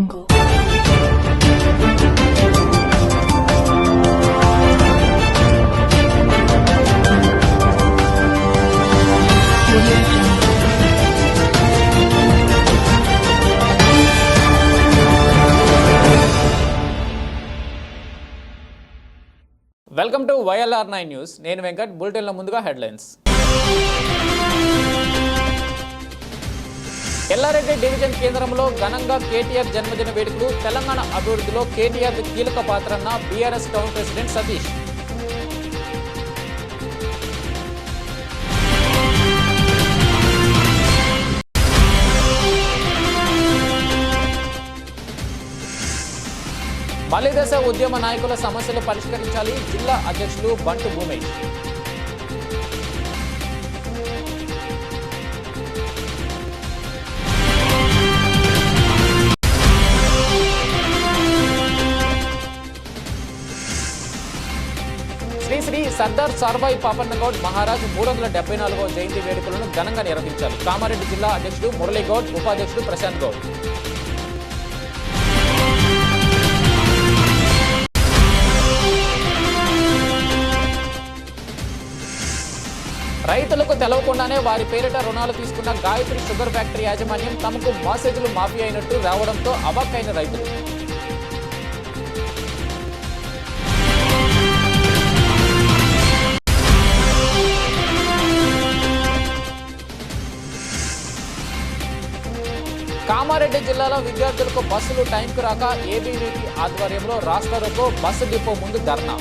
Welcome to YLR9 news. నేను వెంకట్. బులెటిన్ల ముందుగా headlines. Yellareddy division కేంద్రంలో ఘనంగా కేటీఆర్ జన్మదిన వేడుకలు. తెలంగాణ అభివృద్ధిలో కేటీఆర్ కీలక పాత్రన్న బీఆర్ఎస్ టౌన్ ప్రెసిడెంట్ సతీష్. మలిదశ ఉద్యమ నాయకుల సమస్యలు పరిష్కరించాలి. జిల్లా అధ్యక్షులు బంటు భూమేష్. శ్రీ శ్రీ సర్దార్ సార్భాయి పాపన్నగౌడ్ మహారాజ్ 374వ జయంతి వేడుకలను ఘనంగా నిర్వహించాలి. కామారెడ్డి జిల్లా అధ్యక్షుడు మురళీగౌడ్, ఉపాధ్యక్షుడు ప్రశాంత్ గౌడ్. రైతులకు తెలవకుండానే వారి పేరిట రుణాలు తీసుకున్న గాయత్రి షుగర్ ఫ్యాక్టరీ యాజమాన్యం తమకు మోసేజీలు మాఫీ అయినట్టు రావడంతో అవాక్కైన రైతులు. కామారెడ్డి జిల్లాలో విద్యార్థులకు బస్సులు టైంకు రాక ఏబీవీపీ ఆధ్వర్యంలో రాస్తా రోకో, బస్సు డిపో ముందు ధర్నా.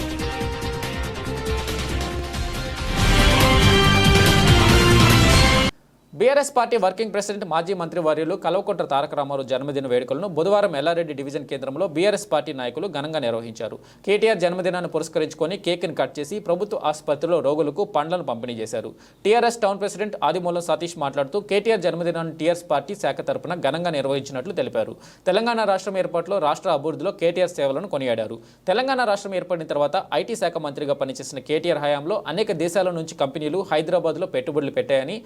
బీఆర్ఎస్ పార్టీ వర్కింగ్ ప్రెసిడెంట్ మాజీ మంత్రి వర్యులు కల్వకుంట్ల తారక రామారావు జన్మదిన వేడుకలను బుధవారం ఎల్లారెడ్డి డివిజన్ కేంద్రంలో బీఆర్ఎస్ పార్టీ నాయకులు ఘనంగా నిర్వహించారు. కేటీఆర్ జన్మదినాన్ని పురస్కరించుకొని కేక్ను కట్ చేసి ప్రభుత్వ ఆసుపత్రిలో రోగులకు పండ్లను పంపిణీ చేశారు. టీఆర్ఎస్ టౌన్ ప్రెసిడెంట్ ఆదిమూలం సతీష్ మాట్లాడుతూ కేటీఆర్ జన్మదినాన్ని టీఆర్ఎస్ పార్టీ శాఖ తరపున ఘనంగా నిర్వహించినట్లు తెలిపారు. తెలంగాణ రాష్ట్రం ఏర్పాటులో రాష్ట్ర అభివృద్ధిలో కేటీఆర్ సేవలను కొనియాడారు. తెలంగాణ రాష్ట్రం ఏర్పడిన తర్వాత ఐటీ శాఖ మంత్రిగా పనిచేసిన కేటీఆర్ హయాంలో అనేక దేశాల నుంచి కంపెనీలు హైదరాబాద్లో పెట్టుబడులు పెట్టాయని,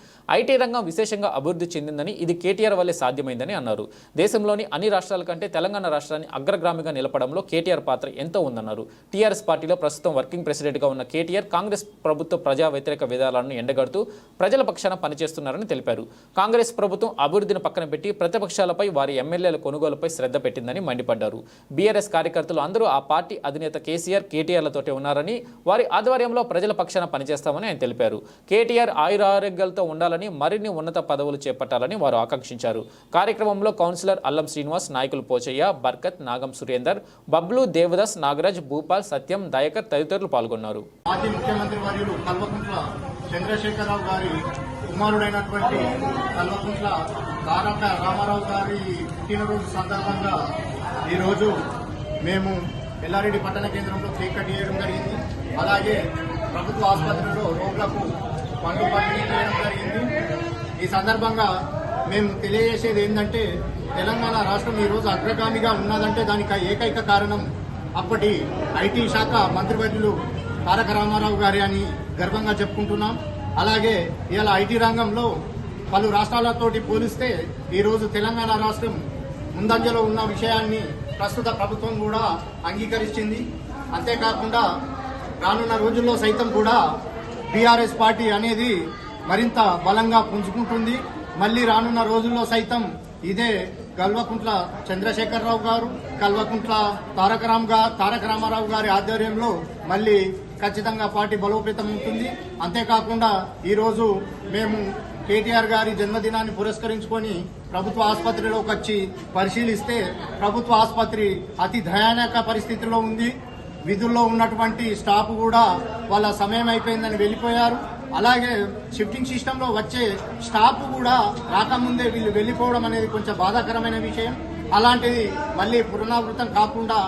ఐటీ రంగం విశేషంగా అభివృద్ధి చెందిందని, ఇది కేటీఆర్ వల్లే సాధ్యమైందని అన్నారు. దేశంలోని అన్ని రాష్ట్రాల కంటే తెలంగాణ రాష్ట్రాన్ని అగ్రగామిగా నిలపడంలో కేటీఆర్ పాత్ర ఎంతో ఉందన్నారు. టీఆర్ఎస్ పార్టీలో ప్రస్తుతం వర్కింగ్ ప్రెసిడెంట్గా ఉన్న కేటీఆర్ కాంగ్రెస్ ప్రభుత్వ ప్రజా వ్యతిరేక విధానాలను ఎండగడుతూ ప్రజల పక్షాన పనిచేస్తున్నారని తెలిపారు. కాంగ్రెస్ ప్రభుత్వం అభివృద్ధిని పక్కన పెట్టి ప్రతిపక్షాలపై, వారి ఎమ్మెల్యేల కొనుగోలుపై శ్రద్ధ పెట్టిందని మండిపడ్డారు. బీఆర్ఎస్ కార్యకర్తలు అందరూ ఆ పార్టీ అధినేత కేసీఆర్, కేటీఆర్లతోటే ఉన్నారని, వారి ఆధ్వర్యంలో ప్రజల పక్షాన పనిచేస్తామని ఆయన తెలిపారు. కేటీఆర్ ఆయురారోగ్యాలతో ఉండాలని, మరిన్ని ఉన్నత పదవులు చేపట్టాలని వారు ఆకాంక్షించారు. కార్యక్రమంలో కౌన్సిలర్ అల్లం శ్రీనివాస్, నాయకులు పోచయ్య, బర్కత్, నాగం సురేందర్, బబ్లు, దేవదాస్, నాగరాజ్, భూపాల్, సత్యం, దయాకర్ తదితరులు పాల్గొన్నారు. మాజీ ముఖ్యమంత్రి వర్యులు కల్వకుంట్ల చంద్రశేఖరరావు గారి కుమారుడైనటువంటి కల్వకుంట్ల తారక రామారావు గారి పుట్టినరోజు సందర్భంగా ఈరోజు మేము ఎల్లారెడ్డి పట్టణ కేంద్రంలో కేక్ కట్ చేయడం జరిగింది. అలాగే ప్రభుత్వ ఆసుపత్రిలో రోగులకు పండ్లు పంపిణీ చేయడం జరిగింది. ఈ సందర్భంగా మేము తెలియజేసేది ఏంటంటే, తెలంగాణ రాష్ట్రం ఈరోజు అగ్రగామిగా ఉన్నదంటే దానికి ఏకైక కారణం అప్పటి ఐటీ శాఖ మంత్రివర్యులు తారక రామారావు గారి అని గర్వంగా చెప్పుకుంటున్నాం. అలాగే ఇలా ఐటీ రంగంలో పలు రాష్ట్రాలతోటి పోలిస్తే ఈరోజు తెలంగాణ రాష్ట్రం ముందంజలో ఉన్న విషయాన్ని ప్రస్తుత ప్రభుత్వం కూడా అంగీకరించింది. అంతేకాకుండా రానున్న రోజుల్లో సైతం కూడా బీఆర్ఎస్ పార్టీ అనేది మరింత బలంగా పుంజుకుంటుంది. మళ్లీ రానున్న రోజుల్లో సైతం ఇదే కల్వకుంట్ల చంద్రశేఖరరావు గారు, కల్వకుంట్ల తారక రామారావు గారి ఆధ్వర్యంలో మళ్లీ ఖచ్చితంగా పార్టీ బలోపేతం ఉంటుంది. అంతేకాకుండా ఈరోజు మేము కేటీఆర్ గారి జన్మదినాన్ని పురస్కరించుకొని ప్రభుత్వ ఆసుపత్రిలోకి వచ్చి పరిశీలిస్తే ప్రభుత్వ ఆసుపత్రి అతి భయానక పరిస్థితిలో ఉంది. విధుల్లో ఉన్నటువంటి స్టాఫ్ కూడా వాళ్ళ సమయం అయిపోయిందని వెళ్లిపోయారు. అలాగే షిఫ్టింగ్ సిస్టంలో వచ్చే స్టాఫ్ కూడా రాకముందే వీళ్ళు వెళ్లిపోవడం అనేది కొంచెం బాధాకరమైన విషయం. అలాంటిది మళ్లీ పునరావృతం కాకుండా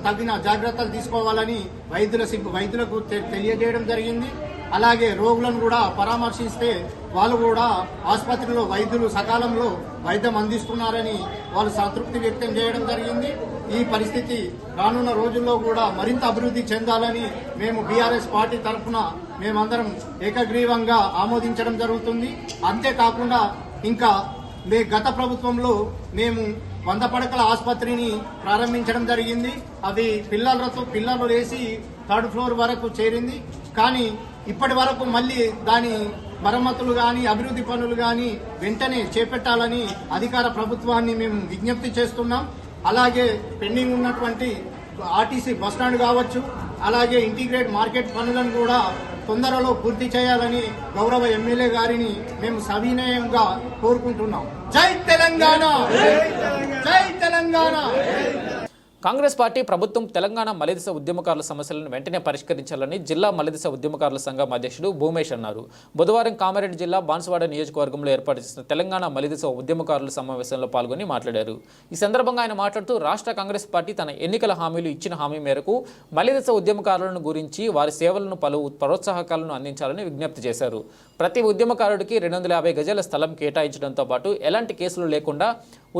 తగిన జాగ్రత్తలు తీసుకోవాలని వైద్యులకు తెలియజేయడం జరిగింది. అలాగే రోగులను కూడా పరామర్శిస్తే వాళ్ళు కూడా ఆసుపత్రిలో వైద్యులు సకాలంలో వైద్యం అందిస్తున్నారని వాళ్ళు సంతృప్తి వ్యక్తం చేయడం జరిగింది. ఈ పరిస్థితి రానున్న రోజుల్లో కూడా మరింత అభివృద్ధి చెందాలని మేము బీఆర్ఎస్ పార్టీ తరఫున మేమందరం ఏకగ్రీవంగా ఆమోదించడం జరుగుతుంది. అంతేకాకుండా ఇంకా గత ప్రభుత్వంలో మేము 100 పడకల ఆసుపత్రిని ప్రారంభించడం జరిగింది. అది పిల్లలు వేసి 3rd ఫ్లోర్ వరకు చేరింది. కానీ ఇప్పటి వరకు మళ్ళీ దాని మరమ్మతులు గాని అభివృద్ధి పనులు గాని వెంటనే చేపట్టాలని అధికార ప్రభుత్వాన్ని మేము విజ్ఞప్తి చేస్తున్నాం. అలాగే పెండింగ్ ఉన్నటువంటి ఆర్టీసీ బస్టాండ్ కావచ్చు, అలాగే ఇంటిగ్రేట్ మార్కెట్ పనులను కూడా తొందరలో పూర్తి చేయాలని గౌరవ ఎమ్మెల్యే గారిని మేము సవినయంగా కోరుకుంటున్నాం. జై తెలంగాణ, జై తెలంగాణ. కాంగ్రెస్ పార్టీ ప్రభుత్వం తెలంగాణ మలిదశ ఉద్యమకారుల సమస్యలను వెంటనే పరిష్కరించాలని జిల్లా మలిదశ ఉద్యమకారుల సంఘం అధ్యక్షుడు భూమేష్ అన్నారు. బుధవారం కామారెడ్డి జిల్లా బాన్సువాడ నియోజకవర్గంలో ఏర్పాటు చేసిన తెలంగాణ మలిదశ ఉద్యమకారుల సమావేశంలో పాల్గొని మాట్లాడారు. ఈ సందర్భంగా ఆయన మాట్లాడుతూ రాష్ట్ర కాంగ్రెస్ పార్టీ తన ఎన్నికల హామీలు ఇచ్చిన హామీ మేరకు మలిదశ ఉద్యమకారులను గురించి వారి సేవలను పలు ప్రోత్సాహకాలను అందించాలని విజ్ఞప్తి చేశారు. ప్రతి ఉద్యమకారుడికి 250 గజాల స్థలం కేటాయించడంతో పాటు ఎలాంటి కేసులు లేకుండా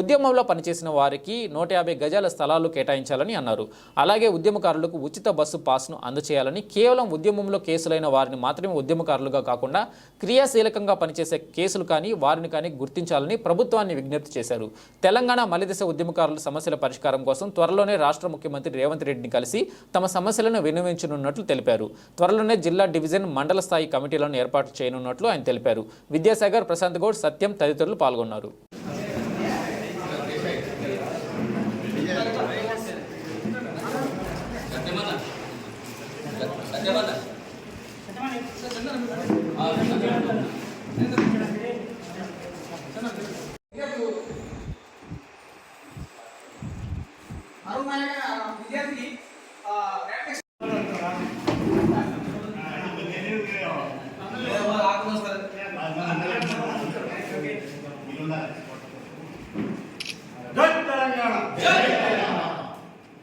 ఉద్యమంలో పనిచేసిన వారికి 150 గజాల స్థలాలు కేటాయించాలని అన్నారు. అలాగే ఉద్యమకారులకు ఉచిత బస్సు పాస్ను అందజేయాలని, కేవలం ఉద్యమంలో కేసులైన వారిని మాత్రమే ఉద్యమకారులుగా కాకుండా క్రియాశీలకంగా పనిచేసే కేసులు కానీ వారిని కానీ గుర్తించాలని ప్రభుత్వాన్ని విజ్ఞప్తి చేశారు. తెలంగాణ మలిదశ ఉద్యమకారుల సమస్యల పరిష్కారం కోసం త్వరలోనే రాష్ట్ర ముఖ్యమంత్రి రేవంత్ రెడ్డిని కలిసి తమ సమస్యలను విన్నవించనున్నట్లు తెలిపారు. త్వరలోనే జిల్లా డివిజన్ మండల స్థాయి కమిటీలను ఏర్పాటు చేయనున్నట్లు ఆయన తెలిపారు. విద్యాసాగర్, ప్రశాంత్ గౌడ్, సత్యం తదితరులు పాల్గొన్నారు.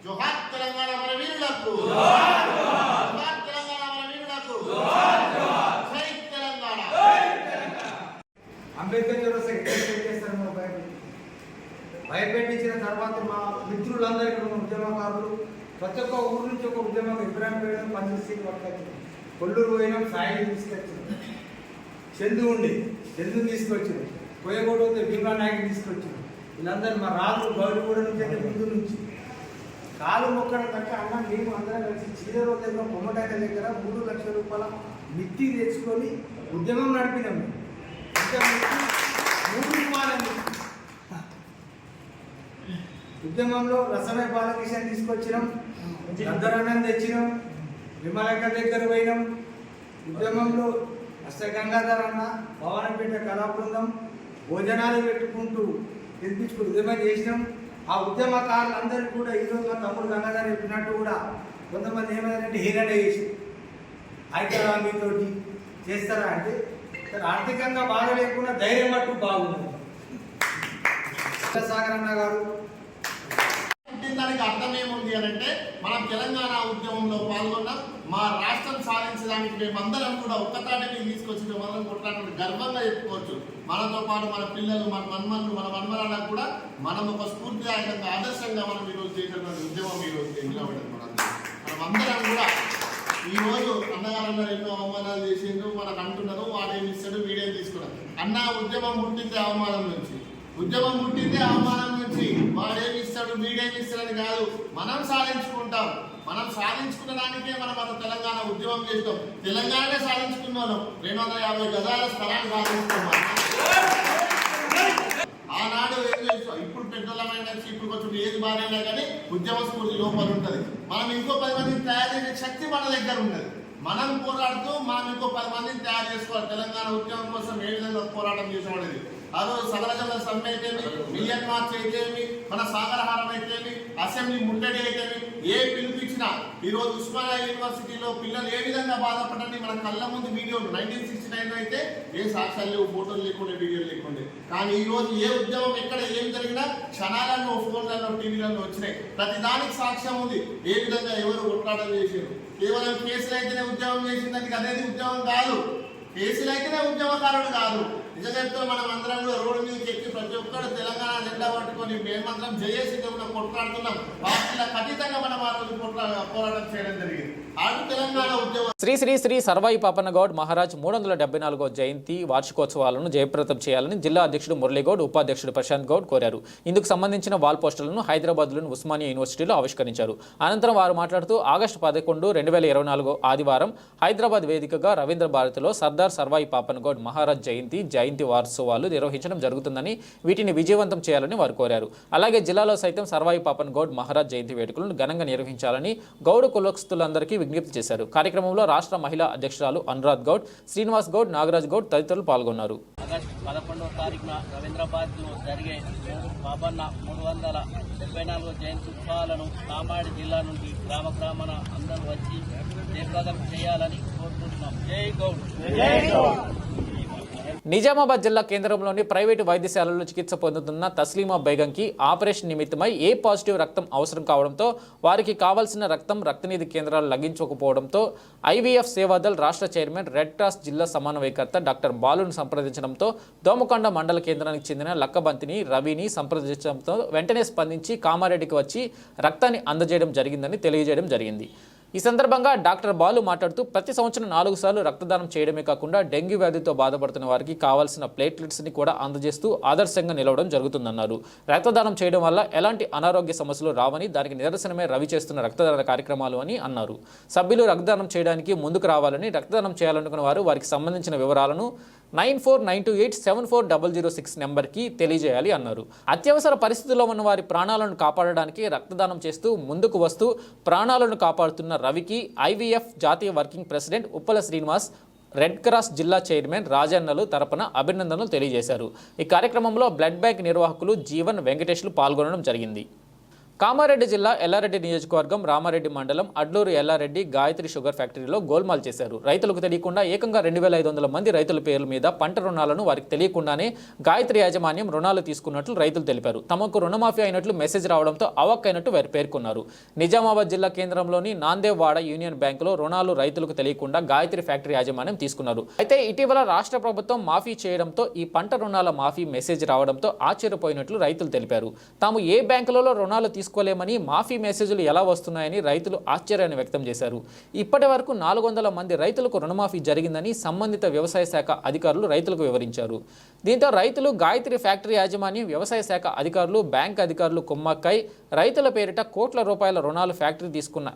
జోహార్ తెలంగాణ మన వీరులకు, జై తెలంగాణ. అంబేద్కర్ చౌరస్తా చేస్తారు భయపెట్టించిన తర్వాత మా మిత్రులందరూ ఇక్కడ ఉద్యమకారులు ప్రతి ఒక్క ఊరు నుంచి ఒక ఉద్యమం ఇబ్రాహిం పోయినాం, పంచశ్రీ పట్టుకొచ్చింది, కొల్లూరు పోయినాం, సాయి తీసుకొచ్చింది, చందు తీసుకొచ్చింది, కోయగూడ పోతే భీమా నాయక్ తీసుకొచ్చింది. వీళ్ళందరూ మా రాజు గౌరీగూడ నుంచి ముందు నుంచి కాలు మొక్కడం కంటే అన్న మేము అందరం కలిసి చీరలో దగ్గర కొమ్మటాక దగ్గర 3 లక్షల రూపాయల మిత్తి తెచ్చుకొని ఉద్యమం నడిపినాం. 3 రూపాయలు ఉద్యమంలో రసమయ బాలకృష్ణ తీసుకొచ్చినాం, గద్దరన్నం తెచ్చినాం, విమలక్క దగ్గర పోయినాం. ఉద్యమంలో అష్టగంగాధర్ అన్న, భవనపేట కళా బృందం భోజనాలు పెట్టుకుంటూ తెప్పించుకుని ఉద్యమం చేసినాం. ఆ ఉద్యమకారులందరికీ కూడా ఈరోజు మా తమ్ముడు గంగాధర్ చెప్పినట్టు కూడా కొంతమంది ఏమైందంటే హీరణ చేసి అయితే మీతోటి చేస్తారా అంటే ఆర్థికంగా బాగా లేకుండా ధైర్యం మట్టు బాగుంది. సాగర్ అన్న గారు దానికి అర్థం ఏముంది అని అంటే మనం తెలంగాణ ఉద్యమంలో పాల్గొన్నాం. మా రాష్ట్రం సాధించడానికి మేమందరం కూడా ఒక్కతాటిని తీసుకొచ్చి మేమందరం కొట్లాడడానికి గర్వంగా చెప్పుకోవచ్చు. మనతో పాటు మన పిల్లలు, మన మన్మన్లు, మన మన్మరాలకు కూడా మనం ఒక స్ఫూర్తిదాయకంగా ఆదర్శంగా మనం ఈరోజు చేసినటువంటి ఉద్యమం ఈరోజు నిలబడడం. మనమందరం కూడా ఈరోజు అన్నగారు ఎన్నో అవమానాలు చేసిండు, మనకు అంటున్నారు, వాడేమి ఇస్తాడు, వీడేం తీసుకున్నాడు. అన్న ఉద్యమం పుట్టింది అవమానం నుంచి, ఉద్యమం పుట్టిందే అవమానం నుంచి. వాడేమి ఇస్తాడు, వీడేమి ఇస్తాడని కాదు, మనం సాధించుకుంటాం. మనం సాధించుకున్న దానికే మనం అంత తెలంగాణ ఉద్యమం చేస్తాం. తెలంగాణనే సాధించుకున్నాను, 250 గజాల స్థలాన్ని సాధిస్తున్నాం. ఆనాడు ఇప్పుడు పెద్దలమైన ఇప్పుడు కొంచెం ఏది బాగానే కానీ ఉద్యమ స్ఫూర్తి లోపల ఉంటుంది. మనం ఇంకో 10 మందిని తయారు చేసే శక్తి మన దగ్గర ఉన్నది. మనం పోరాడుతూ మనం ఇంకో 10 మందిని తయారు చేసుకోవాలి. తెలంగాణ ఉద్యమం కోసం ఏ విధంగా పోరాటం చేసేవాళ్ళది. ఆ రోజు సదరజల సమ్మె అయితేమి, మిలియన్ మార్చ్ అయితేమి, మన సాగరహారం అయితేమి, అసెంబ్లీ ముట్టడి అయితేమి, ఏ పిలిపించినా ఈరోజు ఉస్మానియా యూనివర్సిటీలో పిల్లలు ఏ విధంగా బాధపడండి మన కళ్ళ ముందు వీడియోలు 1969 అయితే ఏ సాక్ష్యాలు లేవు, ఫోటోలు లేకుండా, వీడియోలు లేకుండా. కానీ ఈ రోజు ఏ ఉద్యమం ఎక్కడ ఏం జరిగినా క్షణాలలో, ఫోన్లలో, టీవీలలో వచ్చినాయి. ప్రతి దానికి సాక్ష్యం ఉంది. ఏ విధంగా ఎవరు కొట్లాటం చేశారు. కేవలం కేసులు అయితేనే ఉద్యమం చేసిందని అనేది ఉద్యమం కాదు. కేసులు అయితేనే ఉద్యమకారుడు కాదు. నిజంగా మనం అందరం కూడా రోడ్డు మీదకి ఎక్కి ప్రతి ఒక్కరు తెలంగాణ జెండా పట్టుకొని మేమందరం జయసిద్ధంగా కొట్లాడుతున్నాం. పార్టీలకు అతీతంగా మనం ఆ రోజు పోరాటం చేయడం జరిగింది. ఆడు తెలంగాణ ఉద్యమం శ్రీ శ్రీ శ్రీ సర్వాయి పాపన్న గౌడ్ మహారాజ్ 374వ జయంతి వార్షికోత్సవాలను జయప్రదం చేయాలని జిల్లా అధ్యక్షుడు మురళీగౌడ్, ఉపాధ్యక్షుడు ప్రశాంత్ గౌడ్ కోరారు. ఇందుకు సంబంధించిన వాల్ పోస్టర్లను హైదరాబాద్లోని ఉస్మానియా యూనివర్సిటీలో ఆవిష్కరించారు. అనంతరం వారు మాట్లాడుతూ ఆగస్టు 11, 2024 ఆదివారం హైదరాబాద్ వేదికగా రవీంద్ర భారతిలో సర్దార్ సర్వాయి పాపన్న గౌడ్ మహారాజ్ జయంతి వార్షికోత్సవాలు నిర్వహించడం జరుగుతుందని, వీటిని విజయవంతం చేయాలని వారు కోరారు. అలాగే జిల్లాలో సైతం సర్వాయి పాపన్న గౌడ్ మహారాజ్ జయంతి వేడుకలను ఘనంగా నిర్వహించాలని గౌడ్ కులస్తులందరికీ విజ్ఞప్తి చేశారు. కార్యక్రమంలో రాష్ట్ర మహిళా అధ్యక్షురాలు అనురాధ్ గౌడ్, శ్రీనివాస్ గౌడ్, నాగరాజ్ గౌడ్ తదితరులు పాల్గొన్నారు. ఆగస్టు 11వ తారీఖున రవీంద్రాబాద్లో జరిగే పాపన్న 374వ జయంతి ఉత్సవాలను కామారెడ్డి జిల్లా నుండి గ్రామ గ్రామాన అందరూ వచ్చి జయప్రదం చేయాలని కోరుకుంటున్నాం. జై గౌడ్. నిజామాబాద్ జిల్లా కేంద్రంలోని ప్రైవేటు వైద్యశాలల్లో చికిత్స పొందుతున్న తస్లీమా బేగంకి ఆపరేషన్ నిమిత్తమై ఏ పాజిటివ్ రక్తం అవసరం కావడంతో వారికి కావాల్సిన రక్తనిధి కేంద్రాలు లభించకపోవడంతో ఐవీఎఫ్ సేవాదల్ రాష్ట్ర చైర్మన్, రెడ్ క్రాస్ జిల్లా సమన్వయకర్త డాక్టర్ బాలును సంప్రదించడంతో దోమకొండ మండల కేంద్రానికి చెందిన లక్కబంతిని రవిని సంప్రదించడంతో వెంటనే స్పందించి కామారెడ్డికి వచ్చి రక్తాన్ని అందజేయడం జరిగిందని తెలియజేయడం జరిగింది. ఈ సందర్భంగా డాక్టర్ బాలు మాట్లాడుతూ ప్రతి సంవత్సరం 4 సార్లు రక్తదానం చేయడమే కాకుండా డెంగ్యూ వ్యాధితో బాధపడుతున్న వారికి కావాల్సిన ప్లేట్లెట్స్ని కూడా అందజేస్తూ ఆదర్శంగా నిలవడం జరుగుతుందన్నారు. రక్తదానం చేయడం వల్ల ఎలాంటి అనారోగ్య సమస్యలు రావని, దానికి నిదర్శనమే రవి చేస్తున్న రక్తదాన కార్యక్రమాలు అని అన్నారు. సభ్యులు రక్తదానం చేయడానికి ముందుకు రావాలని, రక్తదానం చేయాలనుకున్న వారు వారికి సంబంధించిన వివరాలను 9492874006 నెంబర్కి తెలియజేయాలి అన్నారు. అత్యవసర పరిస్థితుల్లో ఉన్న వారి ప్రాణాలను కాపాడడానికి రక్తదానం చేస్తూ ముందుకు వస్తూ ప్రాణాలను కాపాడుతున్న రవికి ఐవీఎఫ్ జాతీయ working president Uppala Srinivas, red cross జిల్లా చైర్మన్ రాజన్నలు తరపున అభినందనలు తెలియజేశారు. ఈ కార్యక్రమంలో బ్లడ్ బ్యాంక్ నిర్వాహకులు జీవన్, వెంకటేష్లు పాల్గొనడం జరిగింది. కామారెడ్డి జిల్లా ఎల్లారెడ్డి నియోజకవర్గం రామారెడ్డి మండలం అడ్లూరు ఎల్లారెడ్డి గాయత్రి షుగర్ ఫ్యాక్టరీలో గోల్మాల్ చేశారు. రైతులకు తెలియకుండా ఏకంగా 2500 మంది రైతుల పేర్ల మీద పంట రుణాలను వారికి తెలియకుండానే గాయత్రి యాజమాన్యం రుణాలు తీసుకున్నట్లు రైతులు తెలిపారు. తమకు రుణమాఫీ అయినట్లు మెసేజ్ రావడంతో అవక్కైనట్టు వారు పేర్కొన్నారు. నిజామాబాద్ జిల్లా కేంద్రంలోని నాందేవాడ యూనియన్ బ్యాంకులో రుణాలు రైతులకు తెలియకుండా గాయత్రి ఫ్యాక్టరీ యాజమాన్యం తీసుకున్నారు. అయితే ఇటీవల రాష్ట్ర ప్రభుత్వం మాఫీ చేయడంతో ఈ పంట రుణాల మాఫీ మెసేజ్ రావడంతో ఆశ్చర్యపోయినట్లు రైతులు తెలిపారు. తాము ఏ బ్యాంకులలో రుణాలు తీసుకోలేమని, మాఫీ మెసేజ్లు ఎలా వస్తున్నాయని రైతులు ఆశ్చర్యాన్ని వ్యక్తం చేశారు. ఇప్పటి వరకు 400 మంది రైతులకు రుణమాఫీ జరిగిందని సంబంధిత వ్యవసాయ శాఖ అధికారులు రైతులకు వివరించారు. దీంతో రైతులు, గాయత్రి ఫ్యాక్టరీ యాజమాన్యం, వ్యవసాయ శాఖ అధికారులు, బ్యాంక్ అధికారులు కుమ్మక్కై రైతుల పేరిట కోట్ల రూపాయల రుణాలు ఫ్యాక్టరీ తీసుకున్న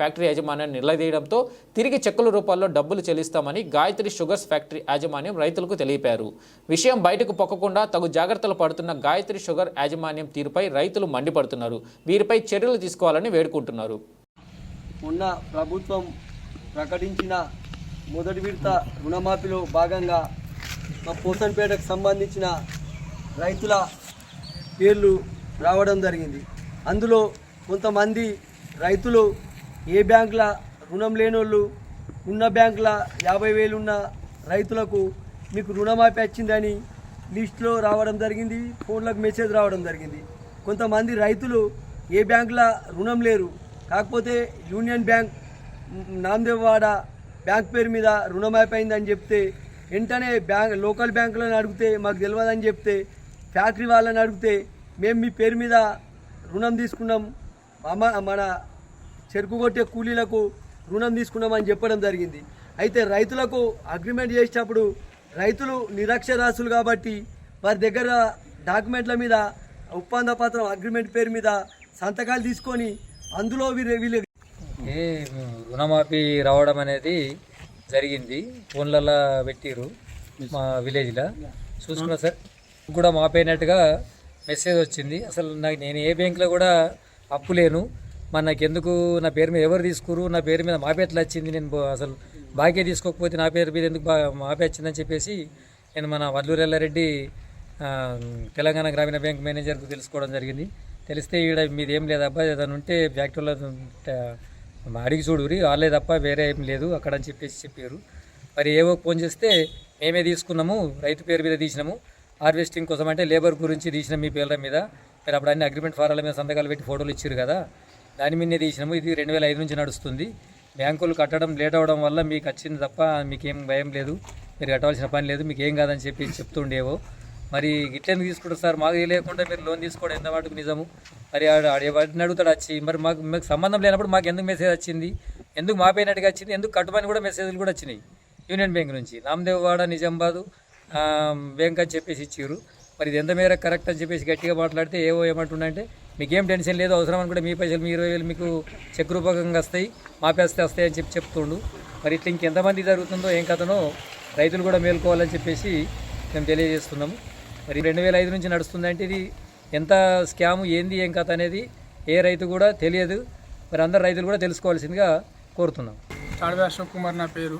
ఫ్యాక్టరీ యాజమాన్యాన్ని నిలదీయడంతో తిరిగి చెక్కుల రూపాల్లో డబ్బులు చెల్లిస్తామని గాయత్రి షుగర్స్ ఫ్యాక్టరీ యాజమాన్యం రైతులకు తెలిపారు. విషయం బయటకు పొక్కకుండా తగు జాగ్రత్తలు పడుతున్న గాయత్రి షుగర్ యాజమాన్యం తీరుపై రైతులు మండిపడుతున్నారు. వీరిపై చర్యలు తీసుకోవాలని వేడుకుంటున్నారు. ఉన్న ప్రభుత్వం ప్రకటించిన మొదటి విడత రుణమాఫీలో భాగంగా మా పోసన్పేటకు సంబంధించిన రైతుల పేర్లు రావడం జరిగింది. అందులో కొంతమంది రైతులు ఏ బ్యాంకుల రుణం లేనోళ్ళు, ఉన్న బ్యాంకుల 50,000 ఉన్న రైతులకు మీకు రుణమాఫీ వచ్చిందని లిస్టులో రావడం జరిగింది, ఫోన్లకు మెసేజ్ రావడం జరిగింది. కొంతమంది రైతులు ఏ బ్యాంకుల రుణం లేరు, కాకపోతే యూనియన్ బ్యాంక్ నాందేవాడ బ్యాంక్ పేరు మీద రుణమాఫీ అయిందని చెప్తే వెంటనే లోకల్ బ్యాంకులను అడిగితే మాకు తెలియదని చెప్తే, ఫ్యాక్టరీ వాళ్ళని అడిగితే మేము మీ పేరు మీద రుణం తీసుకున్నాం, మన చెరుకు కొట్టే కూలీలకు రుణం తీసుకున్నామని చెప్పడం జరిగింది. అయితే రైతులకు అగ్రిమెంట్ చేసేటప్పుడు రైతులు నిరక్షరాస్యులు కాబట్టి వారి దగ్గర డాక్యుమెంట్ల మీద ఒప్పంద పత్రం అగ్రిమెంట్ పేరు మీద సంతకాలు తీసుకొని అందులో వీళ్ళు రుణమాఫీ రావడం అనేది జరిగింది. ఫోన్లలో పెట్టిరు మా విలేజ్లో చూసుకున్నా సార్, కూడా మాపైనట్టుగా మెసేజ్ వచ్చింది. అసలు నేను ఏ బ్యాంకులో కూడా అప్పు లేను, మరి నాకు ఎందుకు నా పేరు మీద ఎవరు తీసుకురు, నా పేరు మీద మాపే ఎట్లా వచ్చింది, నేను అసలు బాకీ తీసుకోకపోతే నా పేరు మీద ఎందుకు మాపే వచ్చిందని చెప్పేసి నేను మన వడ్లూరు ఎల్లారెడ్డి తెలంగాణ గ్రామీణ బ్యాంక్ మేనేజర్కు తెలుసుకోవడం జరిగింది. తెలిస్తే ఈడ మీది ఏం లేదబ్బా, ఏదైనా ఉంటే ఫ్యాక్టరీలో అడిగి చూడురి, వాళ్ళే తప్ప వేరే ఏం లేదు అక్కడ అని చెప్పారు. మరి ఏవో ఫోన్ చేస్తే మేమే తీసుకున్నాము, రైతు పేరు మీద తీసినాము, హార్వెస్టింగ్ కోసం అంటే లేబర్ గురించి తీసినాం మీ పేర్ల మీద, మీరు అప్పుడు అన్ని అగ్రిమెంట్ ఫారాల మీద సంతకాలు పెట్టి ఫోటోలు ఇచ్చారు కదా, దాని మీదే తీసినాము. ఇది 2005 నుంచి నడుస్తుంది. బ్యాంకులు కట్టడం లేట్ అవ్వడం వల్ల మీకు వచ్చింది తప్ప మీకేం భయం లేదు, మీరు కట్టవలసిన పని లేదు, మీకు ఏం కాదని చెప్పి చెప్తుండేవో. మరి ఇట్లెందుకు తీసుకుంటారు సార్? మాకు తెలియకుండా మీరు లోన్ తీసుకోవడం ఎంత మటుకు నిజము? మరి వాటిని అడుగుతాడు వచ్చి, మరి మాకు సంబంధం లేనప్పుడు మాకు ఎందుకు మెసేజ్ వచ్చింది, ఎందుకు మాపైనట్టుగా వచ్చింది, ఎందుకు కట్టుమని కూడా మెసేజ్లు కూడా వచ్చినాయి యూనియన్ బ్యాంక్ నుంచి. నామదేవ్వాడ నిజామాబాదు బ్యాంక్ అని చెప్పేసి ఇచ్చారు. మరి ఇది ఎంత మేర కరెక్ట్ అని చెప్పేసి గట్టిగా మాట్లాడితే ఏమంటుండంటే మీకేం టెన్షన్ లేదు, అవసరం అనుకుంటే మీ పైసలు మీ 20,000 మీకు చెక్ రూపకంగా వస్తాయి, మాపేస్తే వస్తాయి అని చెప్తుండు. మరి ఇట్లా ఇంకెంతమంది జరుగుతుందో ఏం కథనో రైతులు కూడా మేల్కోవాలని చెప్పేసి మేము తెలియజేస్తున్నాము. మరి 2005 నుంచి నడుస్తుందంటే ఇది ఎంత స్కాము, ఏంది ఏం కథ అనేది ఏ రైతు కూడా తెలియదు. మరి అందరు రైతులు కూడా తెలుసుకోవాల్సిందిగా కోరుతున్నాం. తాడవే అశోక్ కుమార్ నా పేరు.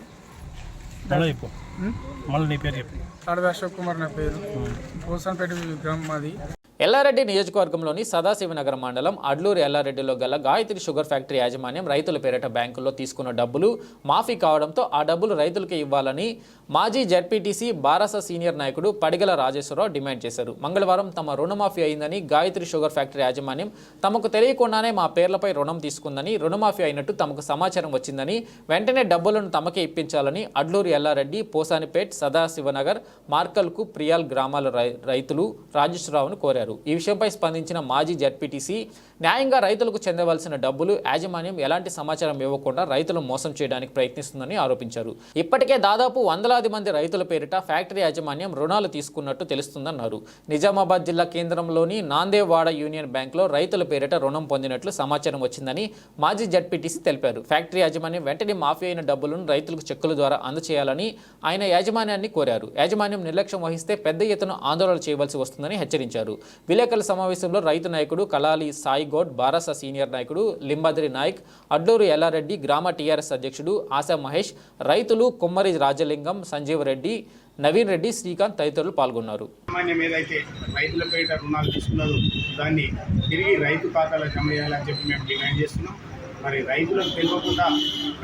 తాడవే అశోక్ కుమార్ నా పేరు. పోసన్పేట గ్రామం మాది. ఎల్లారెడ్డి నియోజకవర్గంలోని సదాశివనగరం మండలం అడ్లూరు ఎల్లారెడ్డిలో గల గాయత్రి షుగర్ ఫ్యాక్టరీ యాజమాన్యం రైతుల పేరిట బ్యాంకుల్లో తీసుకున్న డబ్బులు మాఫీ కావడంతో ఆ డబ్బులు రైతులకే ఇవ్వాలని మాజీ జెడ్పీటీసీ బారాస సీనియర్ నాయకుడు పడిగల రాజేశ్వరరావు డిమాండ్ చేశారు. మంగళవారం తమ రుణమాఫీ అయిందని, గాయత్రి షుగర్ ఫ్యాక్టరీ యాజమాన్యం తమకు తెలియకుండానే మా పేర్లపై రుణం తీసుకుందని, రుణమాఫీ అయినట్టు తమకు సమాచారం వచ్చిందని, వెంటనే డబ్బులను తమకే ఇప్పించాలని అడ్లూరు ఎల్లారెడ్డి, పోసానిపేట్, సదాశివనగర్, మార్కల్కు, ప్రియాల్ గ్రామాల రైతులు రాజేశ్వరరావును కోరారు. ఈ విషయంపై స్పందించిన మాజీ జెడ్పీటీసీ న్యాయంగా రైతులకు చెందవలసిన డబ్బులు యాజమాన్యం ఎలాంటి సమాచారం ఇవ్వకుండా రైతులు మోసం చేయడానికి ప్రయత్నిస్తుందని ఆరోపించారు. ఇప్పటికే దాదాపు వందలాది మంది రైతుల పేరిట ఫ్యాక్టరీ యాజమాన్యం రుణాలు తీసుకున్నట్టు తెలుస్తుందన్నారు. నిజామాబాద్ జిల్లా కేంద్రంలోని నాందేవాడ యూనియన్ బ్యాంకులో రైతుల పేరిట రుణం పొందినట్లు సమాచారం వచ్చిందని మాజీ జెడ్పీటీసీ తెలిపారు. ఫ్యాక్టరీ యాజమాన్యం వెంటనే మాఫీ అయిన డబ్బులను రైతులకు చెక్కుల ద్వారా అందజేయాలని ఆయన యాజమాన్యాన్ని కోరారు. యాజమాన్యం నిర్లక్ష్యం వహిస్తే పెద్ద ఎత్తున ఆందోళన చేయవలసి వస్తుందని హెచ్చరించారు. విలేకరుల సమావేశంలో రైతు నాయకుడు కలాలి సాయిగౌడ్, బారాస సీనియర్ నాయకుడు లింబాద్రి నాయక్, అడ్లూరు ఎల్లారెడ్డి, గ్రామ టీఆర్ఎస్ అధ్యక్షుడు ఆశా మహేష్, రైతులు కుమ్మరి రాజలింగం, సంజీవ్ రెడ్డి, నవీన్ రెడ్డి, శ్రీకాంత్ తదితరులు పాల్గొన్నారు. ఏదైతే రైతుల పేరిట రుణాలు తీసుకున్నారో దాన్ని తిరిగి రైతు ఖాతాలో జమ చేయాలని చెప్పి మేము డిమాండ్ చేస్తున్నాం. మరి రైతులకు తెలియకుండా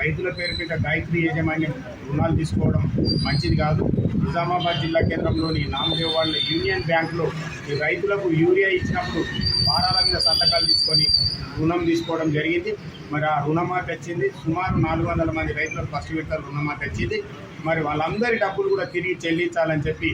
రైతుల పేరు మీద గాయత్రి యాజమాన్యం రుణాలు తీసుకోవడం మంచిది కాదు. నిజామాబాద్ జిల్లా కేంద్రంలోని నామదేవాడ యూనియన్ బ్యాంకులో ఈ రైతులకు యూరియా ఇచ్చినప్పుడు వారాల మీద సంతకాలు తీసుకొని రుణం తీసుకోవడం జరిగింది. మరి ఆ రుణమాఫీ వచ్చింది. సుమారు 400 మంది రైతులకు ఫస్ట్ విడత రుణమాఫీ వచ్చింది. మరి వాళ్ళందరి డబ్బులు కూడా తిరిగి చెల్లించాలని చెప్పి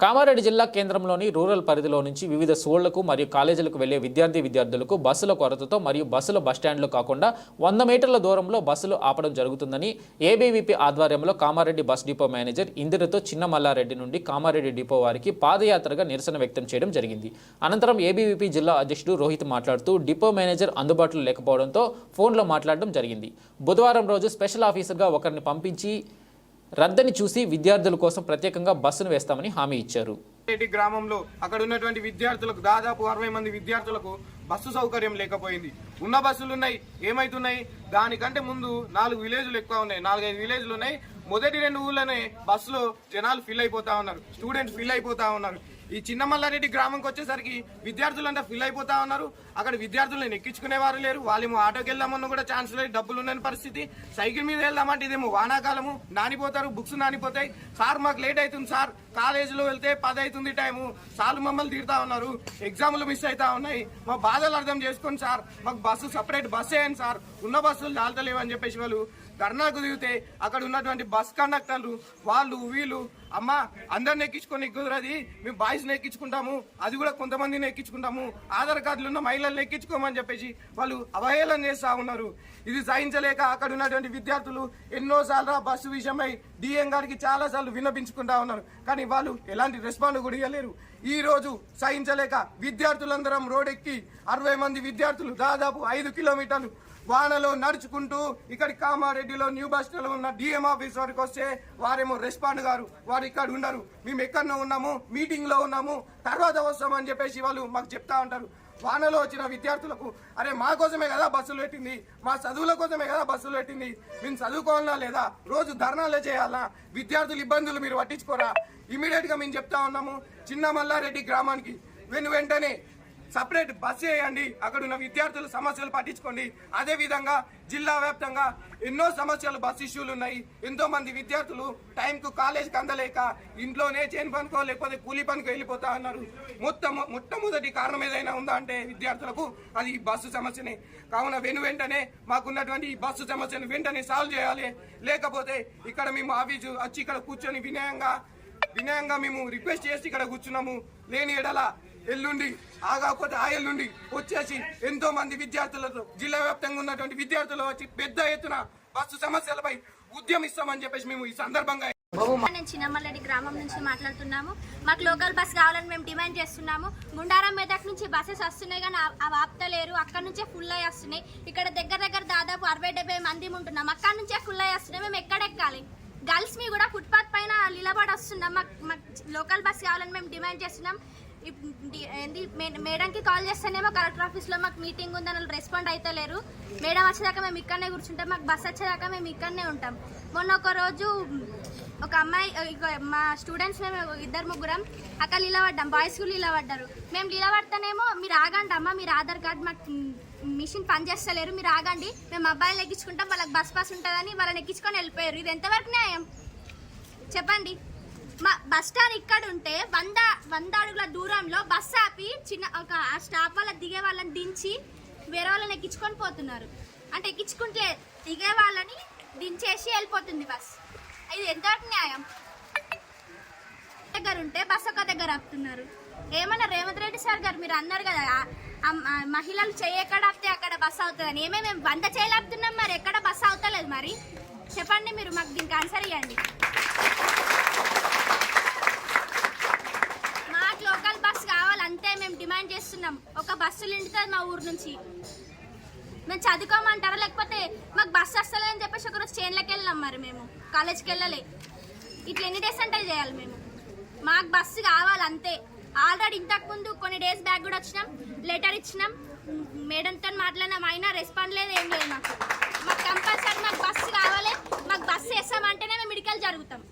కామారెడ్డి జిల్లా కేంద్రంలోని రూరల్ పరిధిలో నుంచి వివిధ స్కూళ్లకు మరియు కాలేజీలకు వెళ్లే విద్యార్థులకు బస్సుల కొరతతో మరియు బస్సుల బస్టాండ్లు కాకుండా 100 మీటర్ల దూరంలో బస్సులు ఆపడం జరుగుతుందని ఏబీవీపీ ఆధ్వర్యంలో కామారెడ్డి బస్ డిపో మేనేజర్ ఇందిరతో చిన్న మల్లారెడ్డి నుండి కామారెడ్డి డిపో వారికి పాదయాత్రగా నిరసన వ్యక్తం చేయడం జరిగింది. అనంతరం ఏబీవీపీ జిల్లా అధ్యక్షుడు రోహిత్ మాట్లాడుతూ డిపో మేనేజర్ అందుబాటులో లేకపోవడంతో ఫోన్లో మాట్లాడడం జరిగింది. బుధవారం రోజు స్పెషల్ ఆఫీసర్గా ఒకరిని పంపించి రద్దని చూసి విద్యార్థుల కోసం ప్రత్యేకంగా బస్సును వేస్తామని హామీ ఇచ్చారు. గ్రామంలో అక్కడ ఉన్నటువంటి విద్యార్థులకు దాదాపు 60 మంది విద్యార్థులకు బస్సు సౌకర్యం లేకపోయింది. ఉన్న బస్సులు ఉన్నాయి, ఏమైతున్నాయి, దానికంటే ముందు 4 విలేజ్లు ఎక్కువ ఉన్నాయి, 4-5 విలేజ్లు ఉన్నాయి. మొదటి 2 ఊళ్ళనే బస్సులో జనాలు ఫిల్ అయిపోతా ఉన్నారు, స్టూడెంట్స్ ఫిల్ అయిపోతా ఉన్నారు. ఈ చిన్న మల్లారెడ్డి గ్రామంకి వచ్చేసరికి విద్యార్థులంతా ఫిల్ అయిపోతా ఉన్నారు. అక్కడ విద్యార్థులను ఎక్కించుకునేవారు లేరు. వాళ్ళేమో ఆటోకి వెళ్దామన్నా కూడా ఛాన్స్ లేదు, డబ్బులు ఉండని పరిస్థితి. సైకిల్ మీద వెళ్దామంటే ఇదేమో వానాకాలము, నానిపోతారు, బుక్స్ నానిపోతాయి. సార్ మాకు లేట్ అవుతుంది సార్, కాలేజీలో వెళ్తే 10 అవుతుంది టైము, సార్లు మమ్మల్ని తిడతా ఉన్నారు, ఎగ్జామ్లు మిస్ అవుతా ఉన్నాయి, మా బాధలు అర్థం చేసుకోండి సార్, మాకు బస్సు సపరేట్ బస్ వేయండి సార్, ఉన్న బస్సులు చాలతలేవు అని చెప్పేసి వాళ్ళు ధర్నాకు దిగితే అక్కడ ఉన్నటువంటి బస్ కండక్టర్లు వాళ్ళు వీళ్ళు అమ్మ అందరిని ఎక్కించుకొని కుదరది, మేము బాయ్స్ని ఎక్కించుకుంటాము, అది కూడా కొంతమందిని ఎక్కించుకుంటాము, ఆధార్ కార్డులు ఉన్న మహిళల్ని ఎక్కించుకోమని చెప్పేసి వాళ్ళు అవహేళన చేస్తూ ఉన్నారు. ఇది సహించలేక అక్కడ ఉన్నటువంటి విద్యార్థులు ఎన్నోసార్లు బస్సు విషయమై డిఎం గారికి చాలా సార్లు విన్నపించుకుంటా ఉన్నారు. కానీ వాళ్ళు ఎలాంటి రెస్పాండ్ కూడా ఇవ్వలేరు. ఈ రోజు సహించలేక విద్యార్థులందరం రోడ్డెక్కి 60 మంది విద్యార్థులు దాదాపు 5 కిలోమీటర్లు వానలో నడుచుకుంటూ ఇక్కడ కామారెడ్డిలో న్యూ బస్ స్టాండ్లో ఉన్న డిఎం ఆఫీస్ వరకు వస్తే వారేమో రెస్పాండ్ గారు, వారు ఇక్కడ ఉండరు, మేము ఎక్కడో ఉన్నాము, మీటింగ్ లో ఉన్నాము, తర్వాత వస్తామని చెప్పేసి వాళ్ళు మాకు చెప్తా ఉంటారు. వానలో వచ్చిన విద్యార్థులకు అరే మా కోసమే కదా బస్సులు పెట్టింది, మా చదువుల కోసమే కదా బస్సులు పెట్టింది, మేము చదువుకోవాలా లేదా, రోజు ధర్నాలే చేయాలా, విద్యార్థుల ఇబ్బందులు మీరు పట్టించుకోరా, ఇమీడియట్ గా మేము చెప్తా ఉన్నాము. చిన్న మల్లారెడ్డి గ్రామానికి వెంటనే సపరేట్ బస్ చేయండి, అక్కడ ఉన్న విద్యార్థుల సమస్యలు పట్టించుకోండి. అదే విధంగా జిల్లా వ్యాప్తంగా ఎన్నో సమస్యలు, బస్ ఇష్యూలు ఉన్నాయి. ఎంతో మంది విద్యార్థులు టైంకు కాలేజీకి అందలేక ఇంట్లోనే చేను పనుకో లేకపోతే కూలీ పనికి వెళ్ళిపోతా అన్నారు. మొట్టమొదటి కారణం ఏదైనా ఉందా అంటే విద్యార్థులకు అది ఈ బస్సు సమస్యనే. కావున వెంటనే మాకున్నటువంటి ఈ బస్సు సమస్యను వెంటనే సాల్వ్ చేయాలి. లేకపోతే ఇక్కడ మేము ఆఫీసు వచ్చి ఇక్కడ కూర్చొని వినయంగా మేము రిక్వెస్ట్ చేసి ఇక్కడ కూర్చున్నాము. లేని ఎడల ఎల్లుండి ఆగాకపోతే ఆ ఎల్లుండి వచ్చేసి ఎంతో మంది విద్యార్థులతో జిల్లా వ్యాప్తంగా ఉన్నటువంటి విద్యార్థులు వచ్చి పెద్ద ఎత్తున బస్సు సమస్యలపై ఉద్యమిస్తామని చెప్పేసి మేము ఈ సందర్భంగా నేను చిన్నమల్లెడి గ్రామం నుంచి మాట్లాడుతున్నాము. మాకు లోకల్ బస్ కావాలని మేము డిమాండ్ చేస్తున్నాము. గుండారం మెదక్ నుంచి బస్సెస్ వస్తున్నాయి కానీ అవి ఆపుతలేరు. అక్కడ నుంచే ఫుల్ అయ్యి వస్తున్నాయి. ఇక్కడ దగ్గర దాదాపు 60-70 మంది ఉంటున్నాం. అక్కడ నుంచే ఫుల్ అయ్యి వస్తున్నాయి. మేము ఎక్కడెక్కాలి? గర్ల్స్ మీ కూడా ఫుట్పాత్ పైన నిలబడి వస్తున్నాం. మాకు లోకల్ బస్ కావాలని మేము డిమాండ్ చేస్తున్నాం. మేడంకి కాల్ చేస్తేనేమో కలెక్టర్ ఆఫీస్లో మాకు మీటింగ్ ఉందని రెస్పాండ్ అయితే లేరు. మేడం వచ్చేదాకా మేము ఇక్కడనే కూర్చుంటాం. మాకు బస్ వచ్చేదాకా మేము ఇక్కడనే ఉంటాం. మొన్న ఒక రోజు ఒక అమ్మాయి, మా స్టూడెంట్స్ మేము 2-3 అక్కడ నిలబడ్డాం. బాయ్స్ కూడా నిలబడ్డారు. మేము నిలబడితేనేమో మీరు ఆగండి అమ్మ, మీరు ఆధార్ కార్డు మాకు మిషన్ పనిచేస్తలేరు, మీరు ఆగండి, మేము అబ్బాయిలు ఎక్కించుకుంటాం, వాళ్ళకి బస్ పాస్ ఉంటుందని వాళ్ళని ఎక్కించుకొని వెళ్ళిపోయారు. ఇది ఎంతవరకు న్యాయం చెప్పండి? మా బస్ స్టాండ్ ఇక్కడ ఉంటే 100 అడుగుల దూరంలో బస్ ఆపి ఒక స్టాప్ వాళ్ళ దిగే వాళ్ళని దించి వేరే వాళ్ళని ఎక్కించుకొని పోతున్నారు. అంటే ఎక్కించుకుంటే దిగే వాళ్ళని దించేసి వెళ్ళిపోతుంది బస్. ఇది ఎంతవరకు న్యాయం? దగ్గర ఉంటే బస్ ఒక దగ్గర ఆపుతున్నారు. ఏమన్నా రేవంత్ రెడ్డి సార్ గారు మీరు అన్నారు కదా మహిళలు చెయ్యి ఎక్కడ ఆపితే అక్కడ బస్ అవుతుందని. మేము 100 చేయలు ఆపుతున్నాం, మరి ఎక్కడ బస్ అవుతలేదు. మరి చెప్పండి, మీరు మాకు దీనికి ఆన్సర్ ఇవ్వండి. మాకు లోకల్ బస్ కావాలంతే మేము డిమాండ్ చేస్తున్నాం. ఒక బస్సులు నిండుతుంది మా ఊరు నుంచి. మేము చదువుకోమంటారా లేకపోతే మాకు బస్సు వస్తలేదని చెప్పేసి ఒకరోజు చేన్లకి వెళ్ళాం. మరి మేము కాలేజ్కి వెళ్ళలే. ఇట్లా ఎన్ని డేస్ అంటే చేయాలి మేము? మాకు బస్సు కావాలంతే. ఆల్రెడీ ఇంతకుముందు కొన్ని డేస్ బ్యాక్ కూడా వచ్చినాం, లెటర్ ఇచ్చినాం, మేడంతో మాట్లాడినాం, అయినా రెస్పాండ్ లేదు, ఏం లేదు. మాకు కంపల్సరీ మాకు బస్సు కావాలి. మాకు బస్సు వేస్తామంటేనే మేము మెడికల్ జరుగుతాం.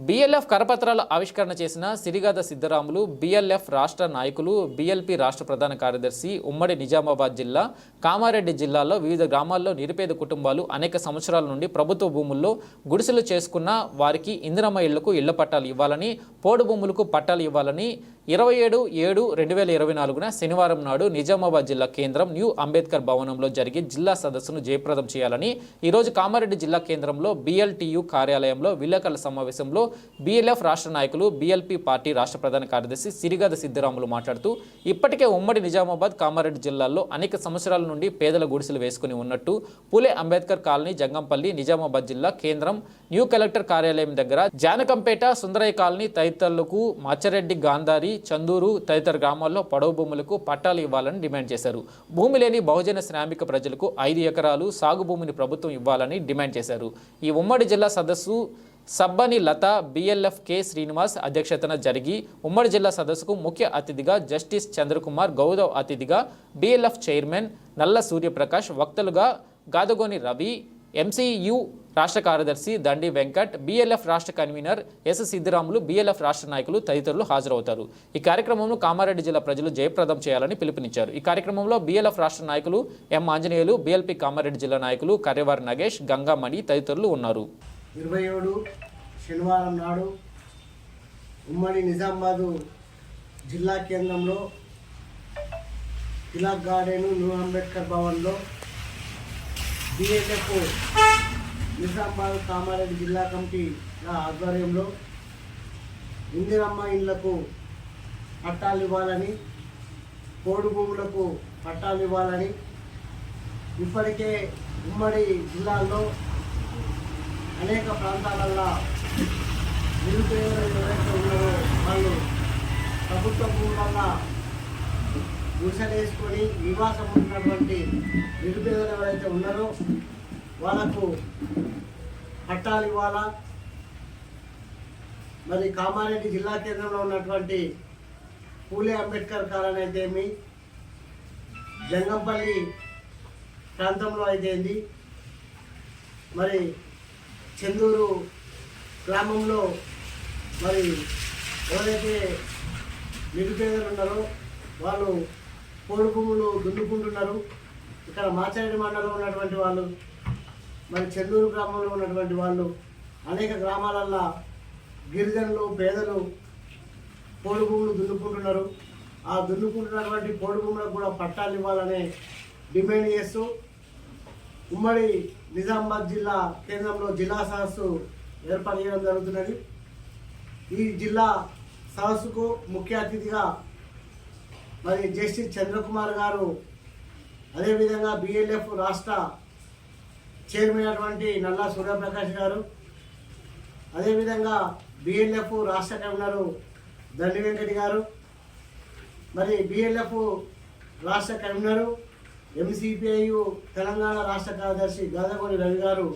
BLF కరపత్రాల ఆవిష్కరణ చేసిన సిరిగాద సిద్ధరాములు, BLF రాష్ట్ర నాయకులు, BLP రాష్ట్ర ప్రధాన కార్యదర్శి, ఉమ్మడి నిజామాబాద్ జిల్లా, కామారెడ్డి జిల్లాలో వివిధ గ్రామాల్లో నిరుపేద కుటుంబాలు అనేక సంవత్సరాల నుండి ప్రభుత్వ భూముల్లో గుడిసెలు చేసుకున్న వారికి ఇందిరమ్మ ఇళ్లకు ఇళ్ల పట్టాలు ఇవ్వాలని, పోడు భూములకు పట్టాలు ఇవ్వాలని 27/7/2024 శనివారం నాడు నిజామాబాద్ జిల్లా కేంద్రం న్యూ అంబేద్కర్ భవనంలో జరిగే జిల్లా సదస్సును జయప్రదం చేయాలని ఈరోజు కామారెడ్డి జిల్లా కేంద్రంలో BLTU కార్యాలయంలో విలేకరుల సమావేశంలో BLF రాష్ట్ర నాయకులు, BLP పార్టీ రాష్ట్ర ప్రధాన కార్యదర్శి సిరిగాద సిద్ధరాములు మాట్లాడుతూ ఇప్పటికే ఉమ్మడి నిజామాబాద్, కామారెడ్డి జిల్లాల్లో అనేక సంవత్సరాల నుండి పేదల గుడిసెలు వేసుకుని ఉన్నట్టు పూలే అంబేద్కర్ కాలనీ, జంగంపల్లి, నిజామాబాద్ జిల్లా కేంద్రం న్యూ కలెక్టర్ కార్యాలయం దగ్గర జానకంపేట, సుందరయ్య కాలనీ తదితరులకు, మచ్చరెడ్డి, గాంధారి, చందూరు తదితర గ్రామాల్లో పొడవు భూములకు పట్టాలు ఇవ్వాలని డిమాండ్ చేశారు. భూమి లేని బహుజన శ్రామిక ప్రజలకు 5 ఎకరాలు సాగు భూమిని ప్రభుత్వం ఇవ్వాలని డిమాండ్ చేశారు. ఈ ఉమ్మడి జిల్లా సదస్సు సబ్బని లత, BLF K శ్రీనివాస్ అధ్యక్షతన జరిగి ఉమ్మడి జిల్లా సదస్సుకు ముఖ్య అతిథిగా జస్టిస్ చంద్రకుమార్ గౌరవ్ అతిథిగా BLF చైర్మన్ నల్ల సూర్యప్రకాష్, వక్తలుగా గాదగోని రవి, MCU రాష్ట్ర కార్యదర్శి దండి వెంకట్, BLF రాష్ట్ర కన్వీనర్ S సిద్ధిరాములు, BLF రాష్ట్ర నాయకులు తదితరులు హాజరవుతారు. ఈ కార్యక్రమంలో కామారెడ్డి జిల్లా ప్రజలు జయప్రదం చేయాలని పిలుపునిచ్చారు. ఈ కార్యక్రమంలో BLF రాష్ట్ర నాయకులు M ఆంజనేయులు, BLP కామారెడ్డి జిల్లా నాయకులు కర్రెవారి నగేష్, గంగామణి తదితరులు ఉన్నారు. 27 శనివారం నాడు ఉమ్మడి నిజామాబాదు జిల్లా కేంద్రంలో తిలక్ గార్డెన్ న్యూ అంబేద్కర్ భవన్లో BLF నిజామాబాద్ కామారెడ్డి జిల్లా కమిటీల ఆధ్వర్యంలో ఇందిరమ్మ ఇళ్లకు పట్టాలు ఇవ్వాలని, పోడు భూములకు పట్టాలు ఇవ్వాలని, ఇప్పటికే ఉమ్మడి జిల్లాల్లో అనేక ప్రాంతాలలో నిరుపేదలు ఎవరైతే ఉన్నారో వాళ్ళు ప్రభుత్వ భూములలో గుడిసెలు వేసుకొని నివాసం ఉన్నటువంటి నిరుపేదలు ఎవరైతే ఉన్నారో వాళ్ళకు పట్టాలు ఇవ్వాలా. మరి కామారెడ్డి జిల్లా కేంద్రంలో ఉన్నటువంటి పూలే అంబేద్కర్ కాలనీ అయితేమి, జంగంపల్లి ప్రాంతంలో అయితేంది, మరి చందూరు గ్రామంలో మరి ఎవరైతే నిరుపేదలు ఉన్నారో వాళ్ళు పోడు భూములు దున్నుకుంటున్నారు. ఇక్కడ మాచారెడ్డి మండలంలో ఉన్నటువంటి వాళ్ళు, మరి చెల్లూరు గ్రామంలో ఉన్నటువంటి వాళ్ళు, అనేక గ్రామాలల్లో గిరిజనులు పేదలు పోడు భూములు దున్నుకుంటున్నారు. ఆ దున్నుకుంటున్నటువంటి పోడు భూములకు కూడా పట్టాలు ఇవ్వాలని డిమాండ్ చేస్తూ ఉమ్మడి నిజామాబాద్ జిల్లా కేంద్రంలో జిల్లా సదస్సు ఏర్పాటు చేయడం జరుగుతున్నది. ఈ జిల్లా సదస్సుకు ముఖ్య అతిథిగా మరి జస్టిస్ చంద్రకుమార్ గారు, అదేవిధంగా బిఎల్ఎఫ్ రాష్ట్ర చైర్మన్ అయినటువంటి నల్లా సూర్యప్రకాష్ గారు, అదేవిధంగా బిఎల్ఎఫ్ రాష్ట్ర కన్వీనరు దండి వెంకటి గారు, మరి బిఎల్ఎఫ్ రాష్ట్ర కన్వీనరు ఎంసిపిఐయు తెలంగాణ రాష్ట్ర కార్యదర్శి గాదగోని రవి గారు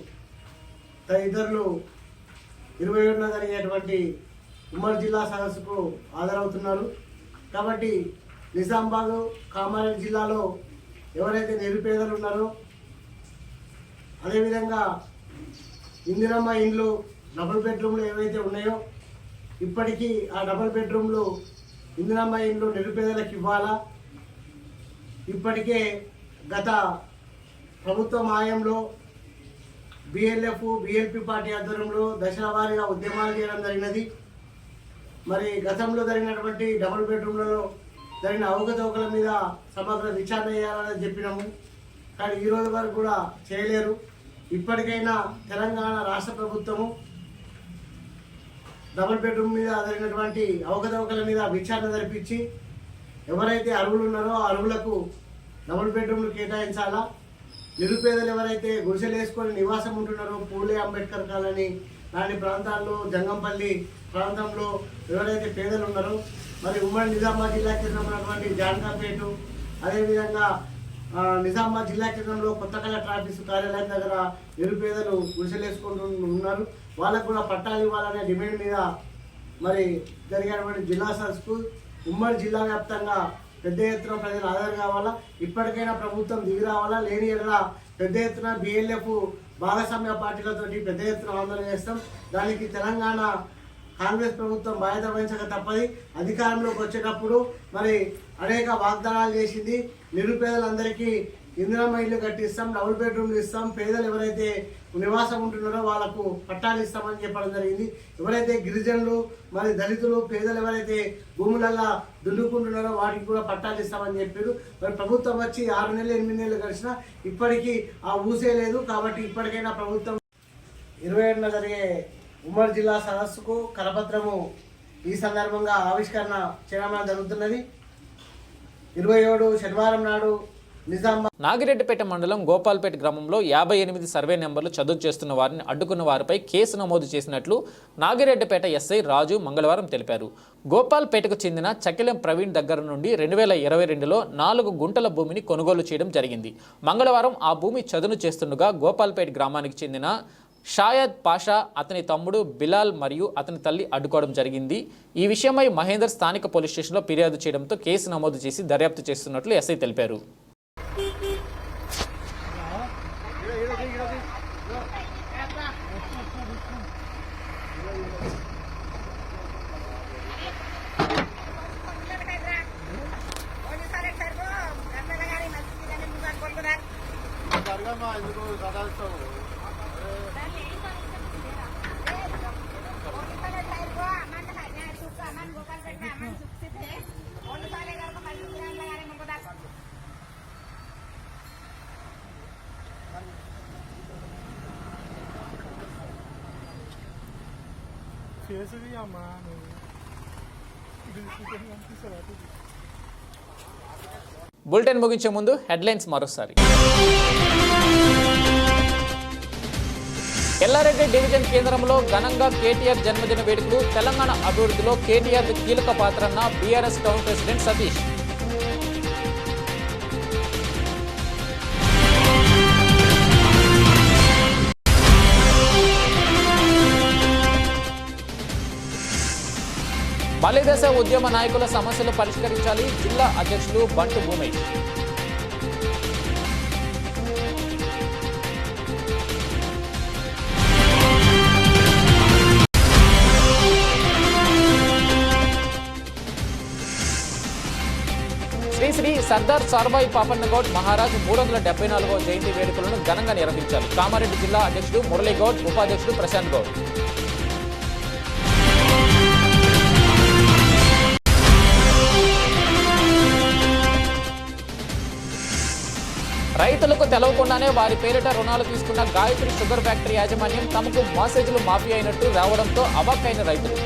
తదితరులు 27న జరిగేటువంటి ఉమ్మడి జిల్లా సదస్సుకు హాజరవుతున్నారు. కాబట్టి నిజామాబాదు, కామారెడ్డి జిల్లాలో ఎవరైతే నిరుపేదలు ఉన్నారో, అదేవిధంగా ఇందిరమ్మ ఇండ్లు డబుల్ బెడ్రూమ్లు ఏవైతే ఉన్నాయో ఇప్పటికీ ఆ డబుల్ బెడ్రూమ్లు ఇందిరమ్మ ఇండ్లు నిరుపేదలకు ఇవ్వాలా. ఇప్పటికే గత ప్రభుత్వ మాయంలో బిఎల్ఎఫ్ బిఎల్పి పార్టీ ఆధ్వర్యంలో దశల వారీగా ఉద్యమాలు చేయడం జరిగినది. మరి గతంలో జరిగినటువంటి డబుల్ బెడ్రూమ్లలో జరిగిన అవకతవకల మీద సమగ్ర విచారణ చేయాలని చెప్పినాము. కానీ ఈరోజు వరకు కూడా చేయలేరు. ఇప్పటికైనా తెలంగాణ రాష్ట్ర ప్రభుత్వము డబుల్ బెడ్రూమ్ మీద జరిగినటువంటి అవకతవకల మీద విచారణ జరిపించి ఎవరైతే అర్హులు ఉన్నారో ఆ అర్హులకు డబుల్ బెడ్రూమ్లు కేటాయించాలా. నిరుపేదలు ఎవరైతే గుడిసెలు వేసుకొని నివాసం ఉంటున్నారో పూలే అంబేద్కర్ కాలనీ లాంటి ప్రాంతాల్లో, జంగంపల్లి ప్రాంతంలో ఎవరైతే పేదలు ఉన్నారో, మరి ఉమ్మడి నిజామాబాద్ జిల్లా కేంద్రంలో ఉన్నటువంటి జాన్కాపేట, అదేవిధంగా నిజామాబాద్ జిల్లా కేంద్రంలో కొత్త కలెక్టర్ ఆఫీసు కార్యాలయం దగ్గర నిరుపేదలు గుడిసెలు వేసుకుంటూ ఉన్నారు. వాళ్ళకు కూడా పట్టాలు ఇవ్వాలనే డిమాండ్ మీద మరి జరిగినటువంటి జిల్లా సదస్సుకు ఉమ్మడి జిల్లా వ్యాప్తంగా పెద్ద ఎత్తున ప్రజలు ఆధార కావాలా. ఇప్పటికైనా ప్రభుత్వం దిగి రావాలా. లేని ఎడల పెద్ద ఎత్తున బిఎల్ఎఫ్ భాగస్వామ్య పార్టీలతోటి పెద్ద ఎత్తున ఆందోళన చేస్తాం. దానికి తెలంగాణ కాంగ్రెస్ ప్రభుత్వం బాధ్యత వహించక తప్పది. అధికారంలోకి వచ్చేటప్పుడు మరి అనేక వాగ్దానాలు చేసింది. నిరుపేదలందరికీ ఇందిరమ్మ ఇల్లు కట్టిస్తాం, డబుల్ బెడ్రూమ్లు ఇస్తాం, పేదలు ఎవరైతే నివాసం ఉంటున్నారో వాళ్ళకు పట్టాలు ఇస్తామని చెప్పడం జరిగింది. ఎవరైతే గిరిజనులు, మరి దళితులు, పేదలు ఎవరైతే భూములల్లా దున్నుకుంటున్నారో వాటికి కూడా పట్టాలు ఇస్తామని చెప్పారు. మరి ప్రభుత్వం వచ్చి 6 నెలలు 8 నెలలు గడిచినా ఇప్పటికీ ఆ ఊసే లేదు. కాబట్టి ఇప్పటికైనా ప్రభుత్వం 27న జరిగే ఉమ్మడి జిల్లా సదస్సుకు కరపత్రము ఈ సందర్భంగా ఆవిష్కరణ చేయడం జరుగుతున్నది. 27 శనివారం నాడు నాగిరెడ్డిపేట మండలం గోపాల్పేట గ్రామంలో 58 సర్వే నెంబర్లు చదువు చేస్తున్న వారిని అడ్డుకున్న వారిపై కేసు నమోదు చేసినట్లు నాగిరెడ్డిపేట ఎస్ఐ రాజు మంగళవారం తెలిపారు. గోపాల్పేటకు చెందిన చకిలం ప్రవీణ్ దగ్గర నుండి 2022లో 4 గుంటల భూమిని కొనుగోలు చేయడం జరిగింది. మంగళవారం ఆ భూమి చదును చేస్తుండగా గోపాల్పేట గ్రామానికి చెందిన షాయద్ పాషా, అతని తమ్ముడు బిలాల్ మరియు అతని తల్లి అడ్డుకోవడం జరిగింది. ఈ విషయమై మహేందర్ స్థానిక పోలీస్ స్టేషన్లో ఫిర్యాదు చేయడంతో కేసు నమోదు చేసి దర్యాప్తు చేస్తున్నట్లు ఎస్ఐ తెలిపారు. బులెటిన్ ముగించే ముందు హెడ్లైన్స్ మరోసారి. ఎల్లారెడ్డి డివిజన్ కేంద్రంలో ఘనంగా కేటీఆర్ జన్మదిన వేడుకలు. తెలంగాణ అభివృద్ధిలో కేటీఆర్ కీలక పాత్రన్న బీఆర్ఎస్ టౌన్ ప్రెసిడెంట్ సతీష్. బలిదశ ఉద్యమ నాయకుల సమస్యలు పరిష్కరించాలి. జిల్లా అధ్యక్షులు బంటు భూమేష్. సర్దార్ సార్బాయి పాపన్నగౌడ్ మహారాజ్ 374వ జయంతి వేడుకలను ఘనంగా నిర్వహించారు. కామారెడ్డి జిల్లా అధ్యక్షుడు మురళీగౌడ్, ఉపాధ్యక్షుడు ప్రశాంత్ గౌడ్. రైతులకు తెలవకుండానే వారి పేరిట రుణాలు తీసుకున్న గాయత్రి షుగర్ ఫ్యాక్టరీ యాజమాన్యం తమకు మెసేజ్లు మాఫీ అయినట్టు రావడంతో అవాక్కైన రైతులు.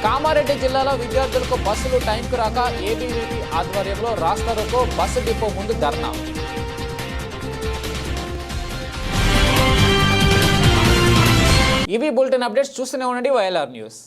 కామారెడ్డి జిల్లాలో విద్యార్థులకు బస్సులు టైంకు రాక ఏబీవీపీ ఆధ్వర్యంలో రాస్తా రోకో, బస్సు డిపో ముందు ధర్నా. ఇవి బులెటిన్ అప్డేట్స్. చూస్తూనే ఉండండి YLR న్యూస్.